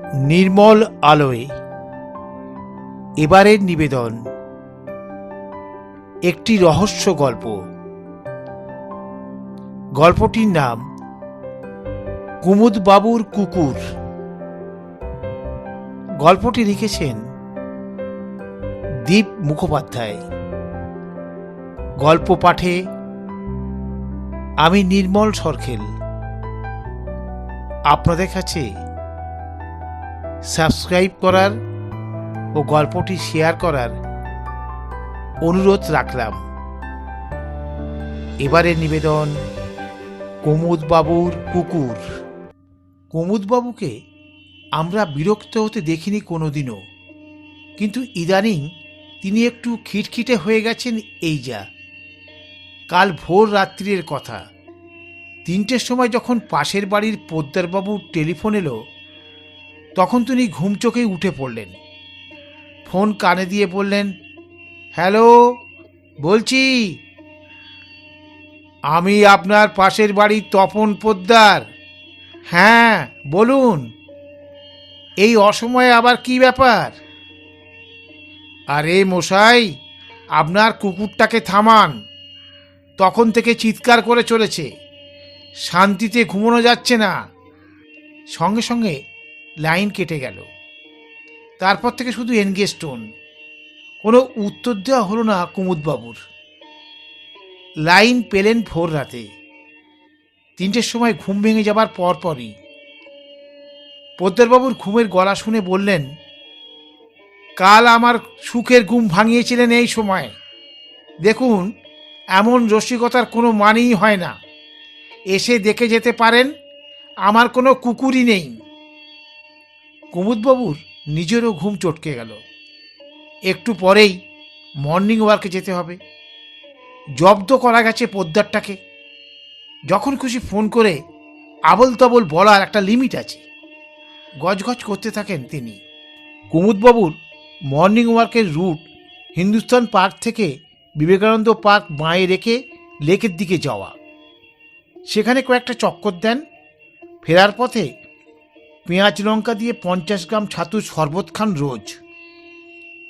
নির্মল আলোয় এবারের নিবেদন একটি রহস্য গল্প। গল্পটির নাম কুমুদ বাবুর কুকুর। গল্পটি লিখেছেন দীপ মুখোপাধ্যায়। গল্প পাঠে আমি নির্মল সরখেল। আপনাদের কাছে সাবস্ক্রাইব করার ও গল্পটি শেয়ার করার অনুরোধ রাখলাম। এবারে নিবেদন কুমুদ বাবুর কুকুর। কুমুদ বাবুকে আমরা বিরক্ত হতে দেখিনি কোনোদিনও, কিন্তু ইদানিং তিনি একটু খিটখিটে হয়ে গেছেন। এই যা কাল ভোর রাত্রির কথা, 3টের সময় যখন পাশের বাড়ির পোদ্দারবাবুর টেলিফোন এলো, তখন তিনি ঘুম চোখেই উঠে পড়লেন। ফোন কানে দিয়ে বললেন, হ্যালো, বলছি আমি আপনার পাশের বাড়ির তপন পোদ্দার। হ্যাঁ বলুন, এই অসময়ে আবার কি ব্যাপার? আরে মশাই, আপনার কুকুরটাকে থামান, তখন থেকে চিৎকার করে চলেছে, শান্তিতে ঘুমানো যাচ্ছে না। সঙ্গে সঙ্গে লাইন কেটে গেল। তারপর থেকে শুধু এনগেজ টোন। কোনো উত্তর দেওয়া হলো না কুমুদবাবুর। লাইন পেলেন ভোর রাতে 3টের সময় ঘুম ভেঙে যাবার পরপরই। পোদ্দারবাবুর ঘুমের গলা শুনে বললেন, কাল আমার সুখের ঘুম ভাঙিয়েছিলেন এই সময়। দেখুন, এমন রসিকতার কোনো মানেই হয় না। এসে দেখে যেতে পারেন, আমার কোনো কুকুরই নেই। কুমুদবাবুর নিজেরও ঘুম চটকে গেল। একটু পরেই মর্নিং ওয়ার্কে যেতে হবে। জব্দ করা গেছে পোদ্দারটাকে। যখন খুশি ফোন করে আবল তাবল বলার একটা লিমিট আছে। গজগজ করতে থাকেন তিনি। কুমুদবাবুর মর্নিং ওয়ার্কের রুট হিন্দুস্তান পার্ক থেকে বিবেকানন্দ পার্ক বাঁয়ে রেখে লেকের দিকে যাওয়া। সেখানে কয়েকটা চক্কর দেন। ফেরার পথে পেঁয়াজ লঙ্কা দিয়ে 50 গ্রাম ছাতুর শরবত খান রোজ।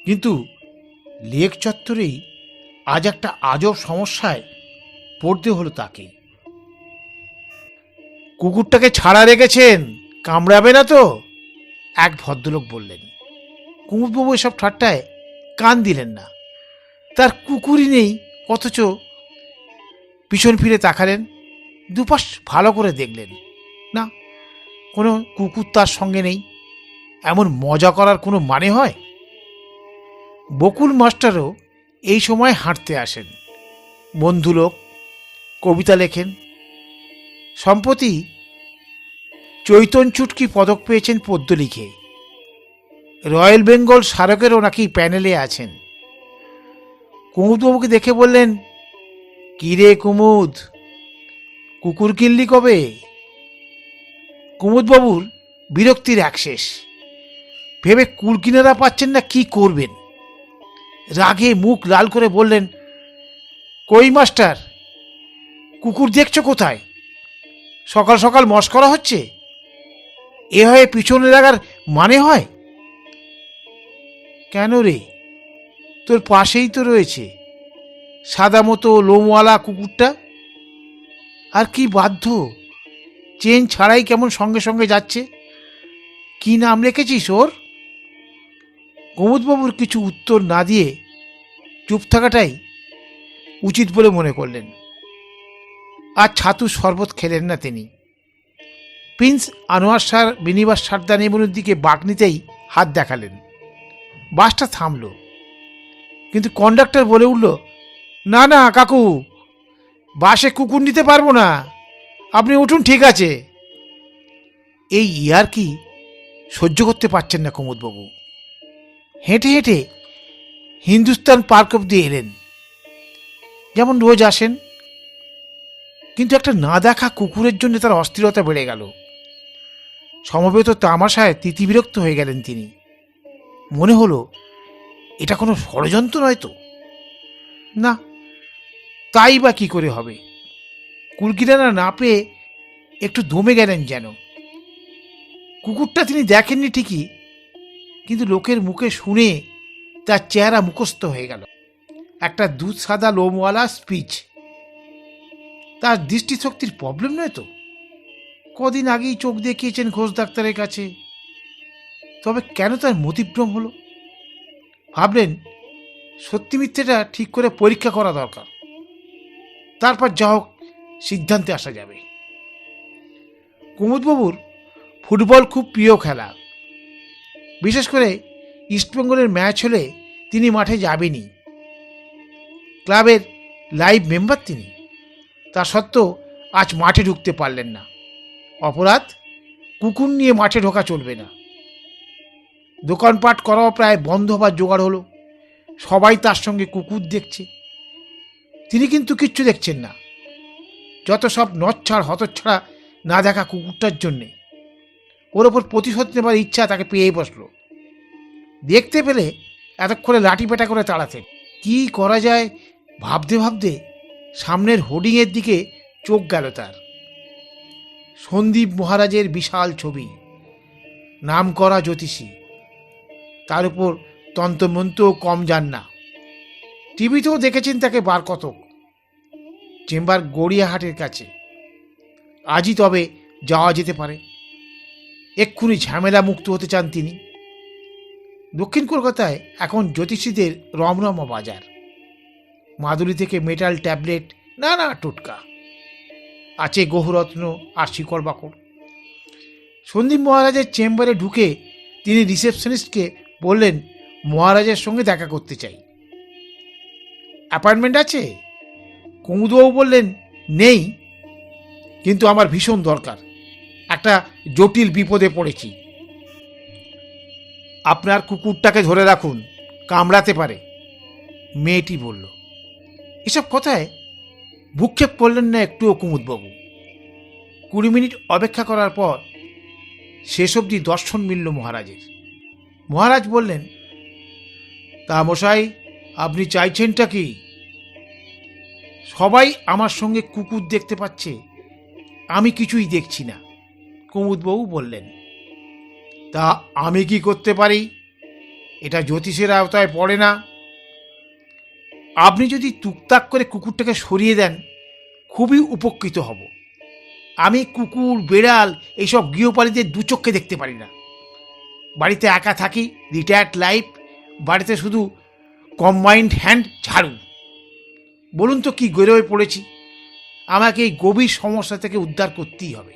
কিন্তু লেক চত্বরেই আজ একটা আজব সমস্যায় পড়তে হলো তাকে। কুকুরটাকে ছাড়া রেখেছেন, কামড়াবে না তো? এক ভদ্রলোক বললেন। কুমুদবাবু এসব ঠাট্টায় কান দিলেন না। তার কুকুরই নেই, অথচ পিছন ফিরে তাকালেন, দুপাশ ভালো করে দেখলেন, না, কোনো কুকুর তার সঙ্গে নেই। এমন মজা করার কোনো মানে হয়? বকুল মাস্টারও এই সময় হাঁটতে আসেন। বন্ধু লোক, কবিতা লেখেন। সম্প্রতি চৈতন চুটকি পদক পেয়েছেন পদ্য লিখে। রয়্যাল বেঙ্গল স্মারকেরও নাকি প্যানেলে আছেন। কুমুদবাবুকে দেখে বললেন, কি রে কুমুদ, কুকুর কিনলি কবে? কুমুদবাবুর বিরক্তির একশেষ। ভেবে কুল কিনারা পাচ্ছেন না, কি করবেন। রাগে মুখ লাল করে বললেন, কই মাস্টার, কুকুর দেখছো কোথায়? সকাল সকাল মস্করা হচ্ছে? এ হয়ে পিছনে লাগার মানে হয়? কেন রে, তোর পাশেই তো রয়েছে সাদা মতো লোমওয়ালা কুকুরটা। আর কি বাধ্য, চেন ছাড়াই কেমন সঙ্গে সঙ্গে যাচ্ছে। কি নাম রেখেছিস ওর? কুমুদবাবুর কিছু উত্তর না দিয়ে চুপ থাকাটাই উচিত বলে মনে করলেন। আর ছাতুর শরবত খেলেন না তিনি। প্রিন্স আনোয়ার স্যার বিনিবাস সারদানেবনুর দিকে বাঁক নিতেই হাত দেখালেন। বাসটা থামল, কিন্তু কন্ডাক্টর বলে উঠল, না না কাকু, বাসে কুকুর নিতে পারবো না, আপনি উঠুন, ঠিক আছে। এই ইয়ার কি সহ্য করতে পারছেন না কুমুদবাবু। হেঁটে হেঁটে হিন্দুস্তান পার্ক অব্দি এলেন, যেমন রোজ আসেন। কিন্তু একটা না দেখা কুকুরের জন্য তার অস্থিরতা বেড়ে গেল। সমবেত তামাশায় তিতিবিরক্ত হয়ে গেলেন তিনি। মনে হলো, এটা কোনো ষড়যন্ত্র নয় তো? না, তাই বা কি করে হবে? কুলকিনারা না পেয়ে একটু দমে গেলেন যেন। কুকুরটা তিনি দেখেননি ঠিকই, কিন্তু লোকের মুখে শুনে তার চেহারা মুখস্থ হয়ে গেল। একটা দুধ সাদা লোমওয়ালা স্পিচ। তার দৃষ্টিশক্তির প্রবলেম নয় তো? কদিন আগেই চোখ দেখিয়েছেন ঘোষ ডাক্তারের কাছে। তবে কেন তার মতিভ্রম হলো? ভাবলেন সত্যি মিথ্যেটা ঠিক করে পরীক্ষা করা দরকার, তারপর যা হোক সিদ্ধান্তে আসা যাবে। কুমুদবাবুর ফুটবল খুব প্রিয় খেলা। বিশেষ করে ইস্টবেঙ্গলের ম্যাচ হলে তিনি মাঠে যাবেনই। ক্লাবের লাইভ মেম্বার তিনি। তা সত্ত্বেও আজ মাঠে ঢুকতে পারলেন না। অপরাধ, কুকুর নিয়ে মাঠে ঢোকা চলবে না। দোকানপাট করাও প্রায় বন্ধ হবার জোগাড় হলো। সবাই তার সঙ্গে কুকুর দেখছে, তিনি কিন্তু কিচ্ছু দেখছেন না। যত সব নচ্ছাড় হতচ্ছাড়া না দেখা কুকুরটার জন্যে ওর ওপর প্রতিশোধ নেবার ইচ্ছা তাকে পেয়েই বসল। দেখতে পেলে এতক্ষণে লাঠি পেটা করে তাড়াতেন। কি করা যায় ভাবতে ভাবতে সামনের হোর্ডিংয়ের দিকে চোখ গেল তার। সন্দীপ মহারাজের বিশাল ছবি, নাম করা জ্যোতিষী, তার উপর তন্ত্রমন্ত্র কম যান না। টিভিতেও দেখেছেন তাকে বার কতক। চেম্বার গড়িয়াহাটের কাছে। আজই তবে যাওয়া যেতে পারে। এক্ষুনি ঝামেলা মুক্ত হতে চান তিনি। দক্ষিণ কলকাতায় এখন জ্যোতিষীদের রমরমা বাজার। মাদুলি থেকে মেটাল ট্যাবলেট, নানা টোটকা আছে, গহরত্ন আর শিকড় বাকড়। সন্দীপ মহারাজের চেম্বারে ঢুকে তিনি রিসেপশনিস্টকে বললেন মহারাজের সঙ্গে দেখা করতে চাই। অ্যাপয়েন্টমেন্ট আছে? কুমুদবাবু বললেন নেই, কিন্তু আমার ভীষণ দরকার। একটা জটিল বিপদে পড়েছি। আপনার কুকুরটাকে ধরে রাখুন, কামড়াতে পারে, মেয়েটি বলল। এসব কথায় ভূক্ষেপ করলেন না একটুও কুমুদবাবু। 20 মিনিট অপেক্ষা করার পর শেষ অবধি দর্শন মিলল মহারাজের। মহারাজ বললেন, তা মশাই, আপনি চাইছেনটা কি? সবাই আমার সঙ্গে কুকুর দেখতে পাচ্ছে, আমি কিছুই দেখছি না। কুমুদবাবু বললেন, তা আমি কি করতে পারি? এটা জ্যোতিষের আওতায় পড়ে না। আপনি যদি টুকটাক করে কুকুরটাকে সরিয়ে দেন খুবই উপকৃত হব। আমি কুকুর, বেড়াল এইসব গৃহপালিতের দু চোখে দেখতে পারি না। বাড়িতে একা থাকি, রিটায়ার্ড লাইফ। বাড়িতে শুধু কম্বাইন্ড হ্যান্ড ঝাড়ু। বলুন তো কি গৌরবে পড়েছি? আমাকে এই গভীর সমস্যা থেকে উদ্ধার করতেই হবে।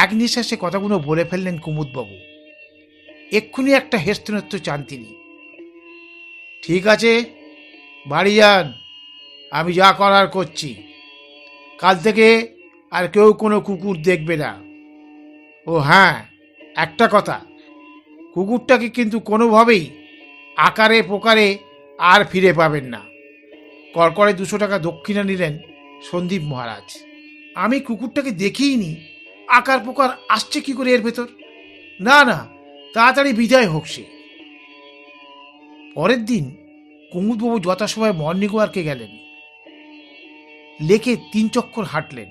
এক নিঃশ্বাসে কথাগুলো বলে ফেললেন কুমুদবাবু। এক্ষুনি একটা হেস্তনেত্র চান তিনি। ঠিক আছে, বাড়ি যান, আমি যা করার করছি। কাল থেকে আর কেউ কোনো কুকুর দেখবে না। ও হ্যাঁ, একটা কথা, কুকুরটাকে কিন্তু কোনোভাবেই আকারে প্রকারে আর ফিরে পাবেন না। কড়কড়ে 200 টাকা দক্ষিণা নিলেন সন্দীপ মহারাজ। আমি কুকুরটাকে দেখিইনি, আকার প্রকার আসছে কি করে এর ভেতর? না না, তাড়াতাড়ি বিদায় হোক সে। পরের দিন কুমুদবাবু যথাসময়ে মর্নিং ওয়ার্কে গেলেন। লেকে 3 চক্কর হাঁটলেন।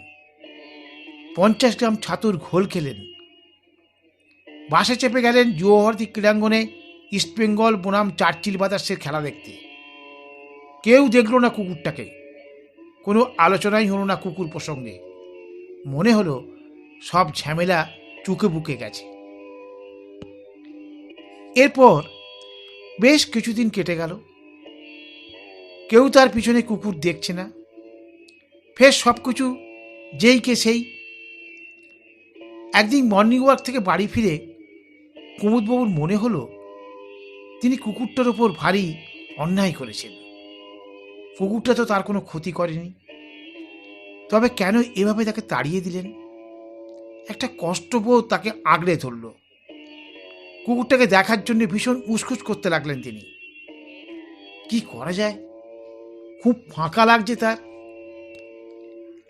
50 গ্রাম ছাতুর ঘোল খেলেন। বাসে চেপে গেলেন যুবভারতী ক্রীড়াঙ্গনে ইস্টবেঙ্গল বনাম চার্চিল ব্রাদার্সের খেলা দেখতে। কেউ দেখল না কুকুরটাকে, কোনো আলোচনাই হলো না কুকুর প্রসঙ্গে। মনে হলো সব ঝামেলা চুকে বুকে গেছে। এরপর বেশ কিছুদিন কেটে গেল। কেউ তার পিছনে কুকুর দেখছে না। ফের সব কিছু যেই কে সেই। একদিন মর্নিং ওয়াক থেকে বাড়ি ফিরে কুমুদবাবুর মনে হলো তিনি কুকুরটার ওপর ভারী অন্যায় করেছেন। কুকুরটা তো তার কোনো ক্ষতি করেনি, তবে কেন এভাবে তাকে তাড়িয়ে দিলেন? একটা কষ্টবোধ তাকে আঁকড়ে ধরল। কুকুরটাকে দেখার জন্য ভীষণ উসখুস করতে লাগলেন তিনি। কি করা যায়? খুব ফাঁকা লাগছে তার।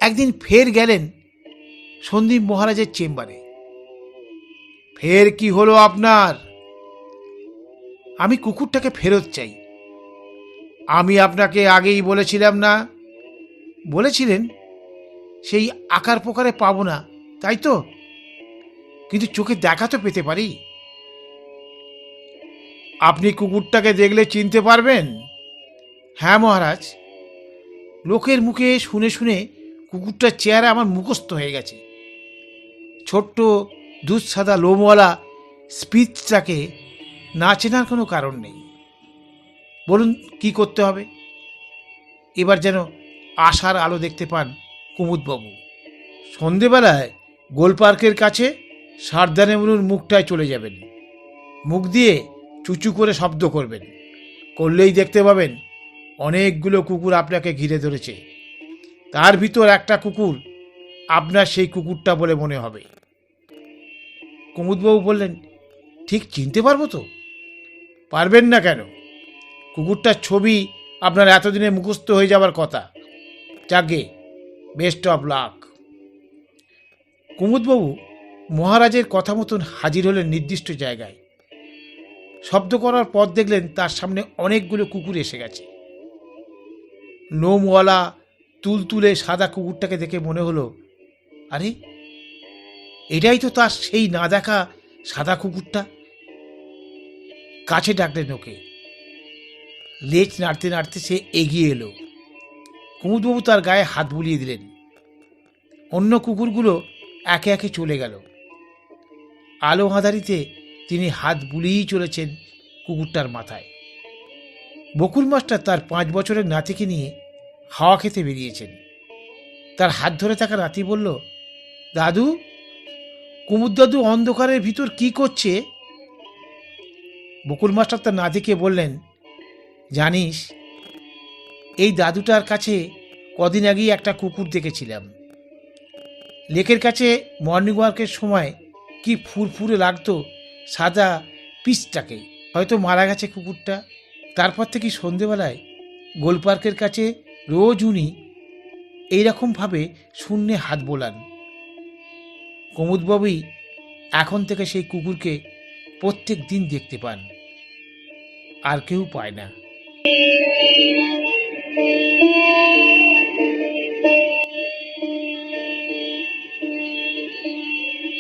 একদিন ফের গেলেন সন্দীপ মহারাজের চেম্বারে। ফের কি হলো আপনার? আমি কুকুরটাকে ফেরত চাই। আমি আপনাকে আগেই বলেছিলাম না? বলেছিলেন সেই আকার প্রকারে পাবো না, তাই তো? কিন্তু চোখে দেখা তো পেতে পারি। আপনি কুকুরটাকে দেখলে চিনতে পারবেন? হ্যাঁ মহারাজ, লোকের মুখে শুনে শুনে কুকুরটার চেহারা আমার মুখস্থ হয়ে গেছে। ছোট্ট দুধসাদা লোমওয়ালা স্পিচটাকে না চেনার কোনো কারণ নেই। বলুন কি করতে হবে? এবার যেন আশার আলো দেখতে পান কুমুদবাবু। সন্ধেবেলায় গোলপার্কের কাছে সারদানেমুর মুখটায় চলে যাবেন। মুখ দিয়ে চুচু করে শব্দ করবেন। করলেই দেখতে পাবেন অনেকগুলো কুকুর আপনাকে ঘিরে ধরেছে। তার ভিতর একটা কুকুর আপনার সেই কুকুরটা বলে মনে হবে। কুমুদবাবু বললেন, ঠিক চিনতে পারবো তো? পারবেন না কেন? কুকুরটার ছবি আপনার এতদিনে মুখস্থ হয়ে যাবার কথা। যাকে বেস্ট অফ লাক। কুমুদবাবু মহারাজের কথা মতন হাজির হলেন নির্দিষ্ট জায়গায়। শব্দ করার পর দেখলেন তার সামনে অনেকগুলো কুকুর এসে গেছে। লোমওয়ালা তুলতুলে সাদা কুকুরটাকে দেখে মনে হলো, আরে এটাই তো তার সেই না দেখা সাদা কুকুরটা। কাছে ডাকলেন ওকে। লেজ নাড়তে নাড়তে সে এগিয়ে এলো। কুমুদবাবু তার গায়ে হাত বুলিয়ে দিলেন। অন্য কুকুরগুলো একে একে চলে গেল। আলো আঁধারিতে তিনি হাত বুলিয়েই চলেছেন কুকুরটার মাথায়। বকুল মাস্টার তার 5 বছরের নাতিকে নিয়ে হাওয়া খেতে বেরিয়েছেন। তার হাত ধরে থাকা নাতি বলল, দাদু, কুমুদ দাদু অন্ধকারের ভিতর কি করছে? বকুল মাস্টার তার নাতিকে বললেন, জানিস, এই দাদুটার কাছে কদিন আগেই একটা কুকুর দেখেছিলাম। লেকের কাছে মর্নিং ওয়াকের সময় কি ফুরফুরে লাগতো সাদা পিসটাকে। হয়তো মারা গেছে কুকুরটা। তারপর থেকে সন্ধেবেলায় গোলপার্কের কাছে রোজ উনি এইরকমভাবে শূন্যে হাত বোলান। কুমুদবাবুই এখন থেকে সেই কুকুরকে প্রত্যেক দিন দেখতে পান, আর কেউ পায় না।